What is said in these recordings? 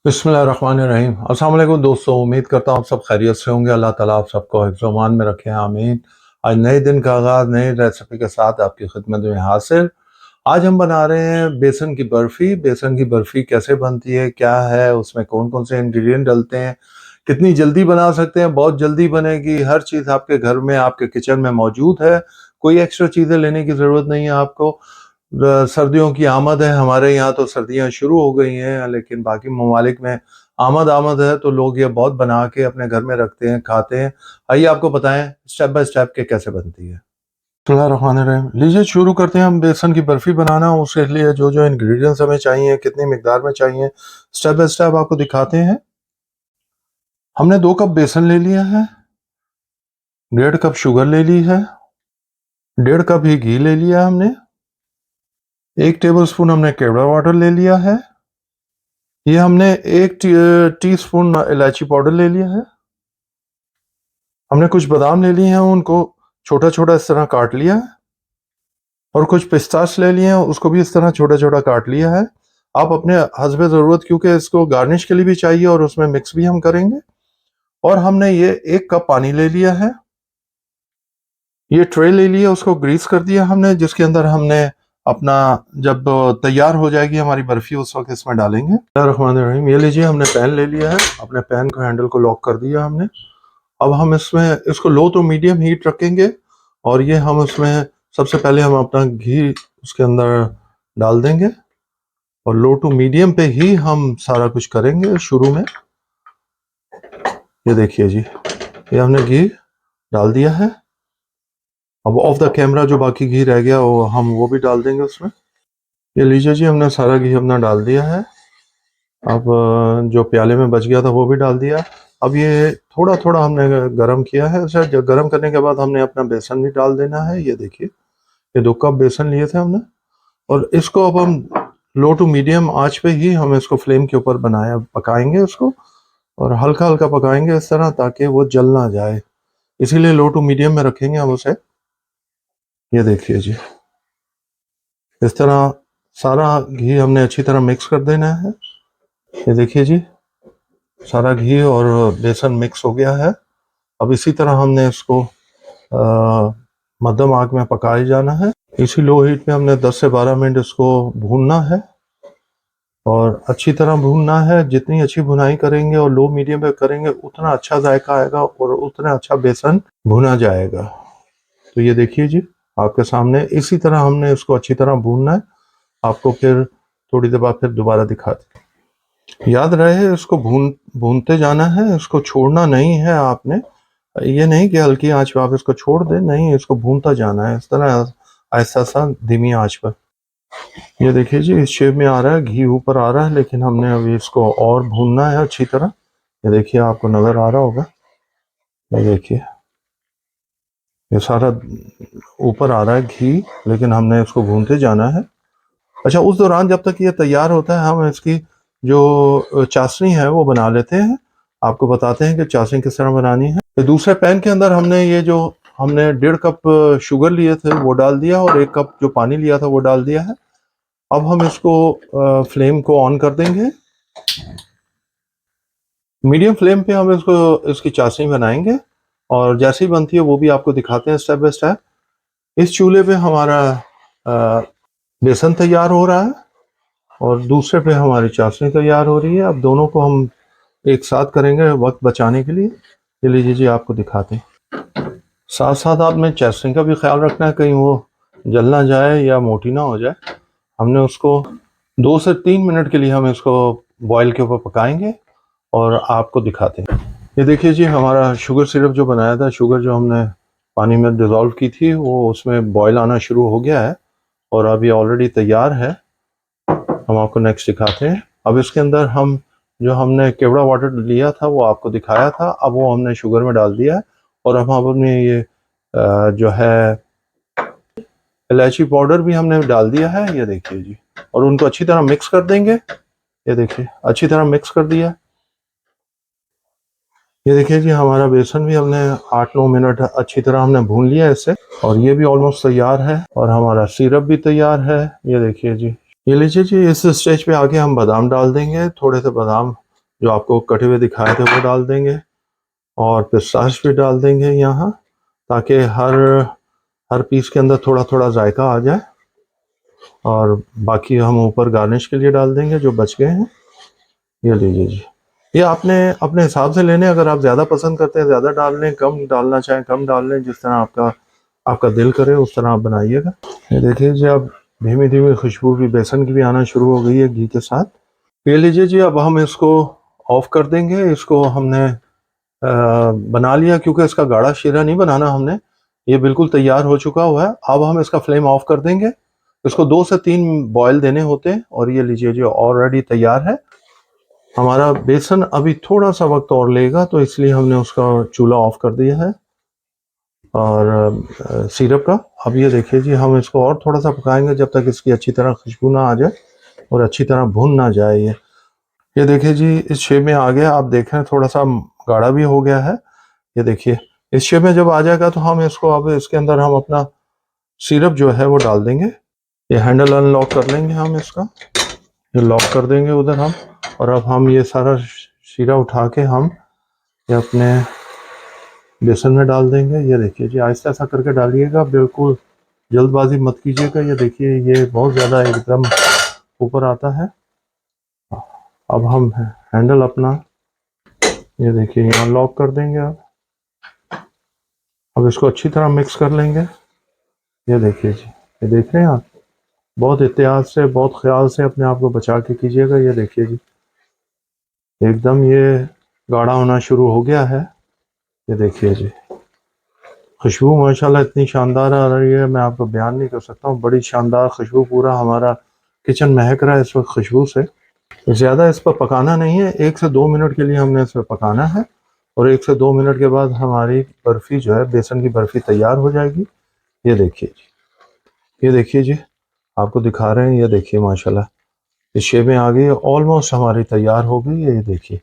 बिस्मिल्लाहिर्रहमानिर्रहीम। अस्सलाम वालेकुम दोस्तों, उम्मीद करता हूँ आप सब खैरियत से होंगे। अल्लाह ताला आप सबको हिफ्ज़ व अमान में रखे, आमीन। आज नए दिन का आगाज़ नई रेसिपी के साथ आपकी खिदमत में हाजिर। आज हम बना रहे हैं बेसन की बर्फ़ी। बेसन की बर्फ़ी कैसे बनती है, क्या है उसमें, कौन कौन से इंग्रेडिएंट डलते हैं, कितनी जल्दी बना सकते हैं। बहुत जल्दी बनेगी, हर चीज़ आपके घर में, आपके किचन में मौजूद है, कोई एक्स्ट्रा चीज़ें लेने की ज़रूरत नहीं है आपको। सर्दियों की आमद है, हमारे यहाँ तो सर्दियाँ शुरू हो गई हैं, लेकिन बाकी ममालिक में आमद है, तो लोग ये बहुत बना के अपने घर में रखते हैं, खाते हैं। आइए आपको बताएं स्टेप बाय स्टेप के कैसे बनती है। बिस्मिल्लाहिर्रहमानिर्रहीम। लीजिए शुरू करते हैं हम बेसन की बर्फ़ी बनाना। उसके लिए जो जो इंग्रेडिएंट्स हमें चाहिए, कितनी मिकदार में चाहिए, स्टेप बाय स्टेप आपको दिखाते हैं। हमने 2 कप बेसन ले लिया है, 1.5 कप शुगर ले ली है, 1.5 कप ही घी ले लिया हमने, 1 टेबलस्पून हमने केवड़ा वाटर ले लिया है, ये हमने 1 टीस्पून इलायची पाउडर ले लिया है, हमने कुछ बादाम ले लिए हैं, उनको छोटा छोटा इस तरह काट लिया है, और कुछ पिस्ताश ले लिए हैं, उसको भी इस तरह छोटा छोटा काट लिया है। आप अपने हस्बे ज़रूरत, क्योंकि इसको गार्निश के लिए भी चाहिए और उसमें मिक्स भी हम करेंगे। और हमने ये 1 कप पानी ले लिया है, ये ट्रे ले लिया, उसको ग्रीस कर दिया हमने, जिसके अंदर हमने अपना जब तैयार हो जाएगी हमारी बर्फ़ी उस वक्त इसमें डालेंगे। बिस्मिल्लाहिर्रहमानिर्रहीम। ये लीजिए हमने पैन ले लिया है, अपने पैन को हैंडल को लॉक कर दिया हमने। अब हम इसमें इसको लो टू मीडियम हीट रखेंगे, और ये हम उसमें सबसे पहले हम अपना घी उसके अंदर डाल देंगे, और लो टू मीडियम पे ही हम सारा कुछ करेंगे शुरू में। ये देखिए जी, ये हमने घी डाल दिया है। अब ऑफ द कैमरा जो बाकी घी रह गया वो भी डाल देंगे उसमें। ये लीजिए जी, हमने सारा घी अपना डाल दिया है। अब जो प्याले में बच गया था वो भी डाल दिया। अब ये थोड़ा थोड़ा हमने गरम किया है। अच्छा, गरम करने के बाद हमने अपना बेसन भी डाल देना है। ये देखिए, ये 2 कप बेसन लिए थे हमने, और इसको अब हम लो टू मीडियम आंच पे ही हम इसको फ्लेम के ऊपर पकाएंगे इसको, और हल्का हल्का पकाएंगे इस तरह, ताकि वो जल ना जाए, इसीलिए लो टू मीडियम में रखेंगे हम उसे। ये देखिए जी, इस तरह सारा घी हमने अच्छी तरह मिक्स कर देना है। ये देखिए जी, सारा घी और बेसन मिक्स हो गया है। अब इसी तरह हमने इसको मध्यम आंच में पकाए जाना है। इसी लो हीट पे हमने 10 से 12 मिनट इसको भूनना है, और अच्छी तरह भूनना है। जितनी अच्छी भुनाई करेंगे और लो मीडियम पे करेंगे, उतना अच्छा जायका आएगा और उतना अच्छा बेसन भुना जाएगा। तो ये देखिए जी, आपके सामने इसी तरह हमने इसको अच्छी तरह भूनना है। आपको फिर थोड़ी देर बाद फिर दोबारा दिखाते। याद रहे, इसको भूनते जाना है, इसको छोड़ना नहीं है आपने। ये नहीं कि हल्की आंच पे आप इसको छोड़ दें, नहीं, इसको भूनता जाना है इस तरह आहिस्ता आहिस्ता धीमी आंच पर। ये देखिए जी, इस शेप में आ रहा है, घी ऊपर आ रहा है, लेकिन हमने अभी इसको और भूनना है अच्छी तरह। ये देखिए, आपको नजर आ रहा होगा, ये देखिए, ये सारा ऊपर आ रहा है घी, लेकिन हमने इसको भूनते जाना है। अच्छा, उस दौरान जब तक ये तैयार होता है, हम इसकी जो चाशनी है वो बना लेते हैं। आपको बताते हैं कि चाशनी किस तरह बनानी है। तो दूसरे पैन के अंदर हमने ये जो हमने 1.5 कप शुगर लिए थे वो डाल दिया, और 1 कप जो पानी लिया था वो डाल दिया है। अब हम इसको फ्लेम को ऑन कर देंगे, मीडियम फ्लेम पे हम इसकी चाशनी बनाएंगे, और जैसे ही बनती है वो भी आपको दिखाते हैं स्टेप बाय स्टेप। इस चूल्हे पे हमारा बेसन तैयार हो रहा है, और दूसरे पे हमारी चाशनी तैयार हो रही है। अब दोनों को हम एक साथ करेंगे वक्त बचाने के लिए। ये लीजिए जी, आपको दिखाते हैं। साथ साथ आपने चाशनी का भी ख्याल रखना है, कहीं वो जल ना जाए या मोटी ना हो जाए। हमने उसको 2 से 3 मिनट के लिए हम इसको बॉयल के ऊपर पकाएंगे, और आपको दिखाते हैं। ये देखिए जी, हमारा शुगर सिरप जो बनाया था, शुगर जो हमने पानी में डिज़ोल्व की थी, वो उसमें बॉयल आना शुरू हो गया है, और अब ये ऑलरेडी तैयार है। हम आपको नेक्स्ट दिखाते हैं। अब इसके अंदर हम जो हमने केवड़ा वाटर लिया था वो आपको दिखाया था, अब वो हमने शुगर में डाल दिया है और अब हम अपने ये जो है इलायची पाउडर भी हमने डाल दिया है, ये देखिए जी, और उनको अच्छी तरह मिक्स कर देंगे। ये देखिए अच्छी तरह मिक्स कर दिया। ये देखिए जी हमारा बेसन भी हमने 8-9 मिनट अच्छी तरह हमने भून लिया इससे, और ये भी ऑलमोस्ट तैयार है और हमारा सिरप भी तैयार है। ये देखिए जी, ये लीजिए जी, इस स्टेज पे आके हम बादाम डाल देंगे, थोड़े से बादाम जो आपको कटे हुए दिखाए थे वो डाल देंगे, और पिस्ताश भी डाल देंगे यहाँ, ताकि हर पीस के अंदर थोड़ा थोड़ा जायका आ जाए, और बाकी हम ऊपर गार्निश के लिए डाल देंगे जो बच गए हैं। ये लीजिए जी, ये आपने अपने हिसाब से लेने, अगर आप ज़्यादा पसंद करते हैं ज़्यादा डाल लें, कम डालना चाहें कम डाल लें, जिस तरह आपका दिल करे उस तरह आप बनाइएगा। ये देखिए जी, अब धीमी धीमी खुशबू भी बेसन की भी आना शुरू हो गई है घी के साथ। ये लीजिए जी, अब हम इसको ऑफ कर देंगे। इसको हमने बना लिया, क्योंकि इसका गाढ़ा शीरा नहीं बनाना हमने, ये बिल्कुल तैयार हो चुका हुआ है। अब हम इसका फ्लेम ऑफ कर देंगे, इसको 2 से 3 बॉयल देने होते हैं, और ये लीजिए जी ऑलरेडी तैयार है। हमारा बेसन अभी थोड़ा सा वक्त और लेगा, तो इसलिए हमने उसका चूल्हा ऑफ कर दिया है और सिरप का। अब ये देखिए जी, हम इसको और थोड़ा सा पकाएंगे जब तक इसकी अच्छी तरह खुशबू ना आ जाए और अच्छी तरह भुन ना जाए। ये देखिए जी, इस शेप में आ गया, आप देखें थोड़ा सा गाढ़ा भी हो गया है। ये देखिए इस शेप में जब आ जाएगा तो हम इसको, अब इसके अंदर हम अपना सिरप जो है वो डाल देंगे। ये हैंडल अनलॉक कर लेंगे हम इसका, ये लॉक कर देंगे उधर हम, और अब हम ये सारा शीरा उठा के हम ये अपने बेसन में डाल देंगे। ये देखिए जी, आहिस्ता ऐसा करके डालिएगा, बिल्कुल जल्दबाजी मत कीजिएगा। ये देखिए ये बहुत ज़्यादा एकदम ऊपर आता है। अब हम हैंडल अपना, ये देखिए यहाँ लॉक कर देंगे। अब इसको अच्छी तरह मिक्स कर लेंगे। ये देखिए जी, ये देख रहे हैं आप, बहुत एहतियात से बहुत ख्याल से अपने आप को बचा के कीजिएगा। ये देखिए जी, एकदम ये गाढ़ा होना शुरू हो गया है। ये देखिए जी, खुशबू माशाल्लाह इतनी शानदार आ रही है, मैं आपको बयान नहीं कर सकता हूँ। बड़ी शानदार खुशबू, पूरा हमारा किचन महक रहा है इस वक्त खुशबू से। ज़्यादा इस पर पकाना नहीं है, 1 से 2 मिनट के लिए हमने इस पर पकाना है, और 1 से 2 मिनट के बाद हमारी बर्फ़ी जो है, बेसन की बर्फ़ी तैयार हो जाएगी। ये देखिए जी, ये देखिए जी, आपको दिखा रहे हैं। ये देखिए माशाल्लाह इस शेप में आ गई है, ऑलमोस्ट हमारी तैयार हो गई है। ये देखिए,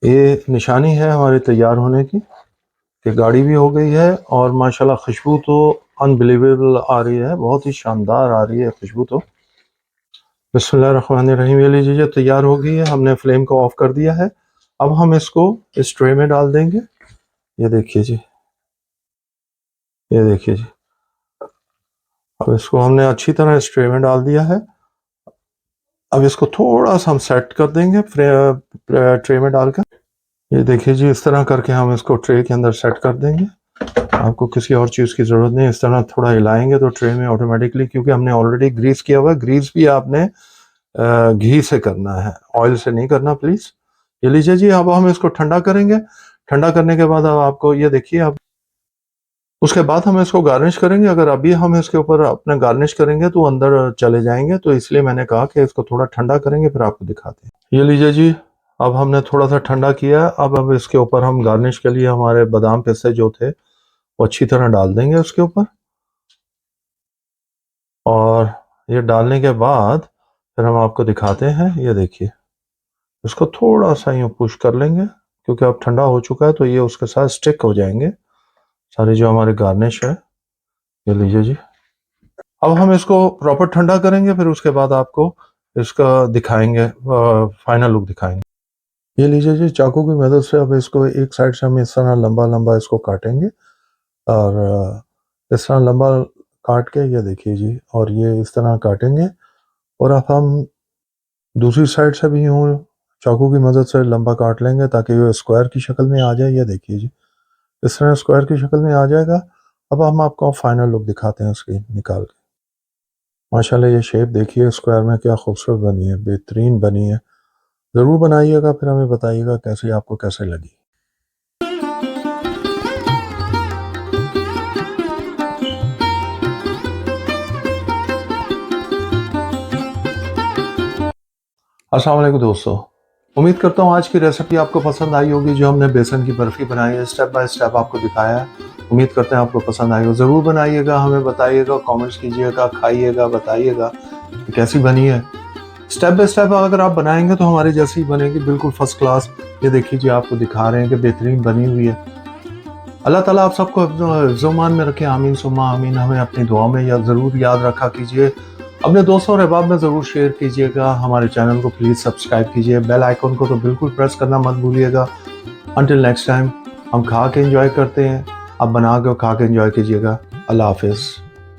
ये निशानी है हमारे तैयार होने की, कि गाढ़ी भी हो गई है, और माशाल्लाह खुशबू तो अनबिलीवेबल आ रही है, बहुत ही शानदार आ रही है खुशबू तो। बिस्मिल्लाहिर्रहमानिर्रहीम। ये लीजिए तैयार हो गई है, हमने फ्लेम को ऑफ कर दिया है। अब हम इसको इस ट्रे में डाल देंगे। ये देखिए जी, ये देखिए जी, अब इसको हमने अच्छी तरह इस ट्रे में डाल दिया है। अब इसको थोड़ा सा हम सेट कर देंगे ट्रे में डालकर। ये देखिए जी, इस तरह करके हम इसको ट्रे के अंदर सेट कर देंगे। आपको किसी और चीज़ की ज़रूरत नहीं, इस तरह थोड़ा हिलाएंगे तो ट्रे में ऑटोमेटिकली, क्योंकि हमने ऑलरेडी ग्रीस किया हुआ है। ग्रीस भी आपने घी से करना है, ऑयल से नहीं करना प्लीज़। ये लीजिए जी, अब हम इसको ठंडा करेंगे। ठंडा करने के बाद अब आपको ये देखिए, अब उसके बाद हम इसको गार्निश करेंगे। अगर अभी हम इसके ऊपर अपने गार्निश करेंगे तो अंदर चले जाएंगे, तो इसलिए मैंने कहा कि इसको थोड़ा ठंडा करेंगे फिर आपको दिखाते हैं। ये लीजिए जी, अब हमने थोड़ा सा ठंडा किया। अब इसके ऊपर हम गार्निश के लिए हमारे बादाम पिस्ते जो थे वो अच्छी तरह डाल देंगे उसके ऊपर, और ये डालने के बाद फिर हम आपको दिखाते हैं। ये देखिए, इसको थोड़ा सा यूँ पुश कर लेंगे, क्योंकि अब ठंडा हो चुका है तो ये उसके साथ स्टिक हो जाएंगे सारे जो हमारे गार्निश है। ये लीजिए जी, अब हम इसको प्रॉपर ठंडा करेंगे, फिर उसके बाद आपको इसका दिखाएंगे, फाइनल लुक दिखाएंगे। ये लीजिए जी, चाकू की मदद से अब इसको एक साइड से हम इस तरह लंबा लंबा इसको काटेंगे, और इस तरह लंबा काट के, ये देखिए जी, और ये इस तरह काटेंगे, और अब हम दूसरी साइड से भी यूँ चाकू की मदद से लंबा काट लेंगे ताकि ये स्क्वायर की शक्ल में आ जाए। ये देखिए जी, इस तरह स्क्वायर की शक्ल में आ जाएगा। अब हम आपको फाइनल लुक दिखाते हैं इसकी निकाल के। माशाल्लाह ये शेप देखिए स्क्वायर में, क्या खूबसूरत बनी है, बेहतरीन बनी है। ज़रूर बनाइएगा, फिर हमें बताइएगा कैसे आपको कैसे लगी। अस्सलाम वालेकुम दोस्तों, उम्मीद करता हूँ आज की रेसिपी आपको पसंद आई होगी, जो हमने बेसन की बर्फ़ी बनाई है, स्टेप बाय स्टेप आपको दिखाया है। उम्मीद करते हैं आपको पसंद आई हो। ज़रूर बनाइएगा, हमें बताइएगा, कमेंट्स कीजिएगा, खाइएगा, बताइएगा कि कैसी बनी है। स्टेप बाय स्टेप अगर आप बनाएंगे तो हमारी जैसी बनेगी, बिल्कुल फर्स्ट क्लास। ये देखिए जी, आपको दिखा रहे हैं कि बेहतरीन बनी हुई है। अल्लाह ताला आप सबको हिफ्ज़-ओ-अमान में रखे, आमीन सुम्मा आमीन। हमें अपनी दुआ में ज़रूर याद रखा कीजिए। अपने दोस्तों और अहबाब में ज़रूर शेयर कीजिएगा। हमारे चैनल को प्लीज़ सब्सक्राइब कीजिए। बेल आइकन को तो बिल्कुल प्रेस करना मत भूलिएगा। अंटिल नेक्स्ट टाइम, हम खा के एंजॉय करते हैं, आप बना के खा के एंजॉय कीजिएगा। अल्लाह हाफ़िज़।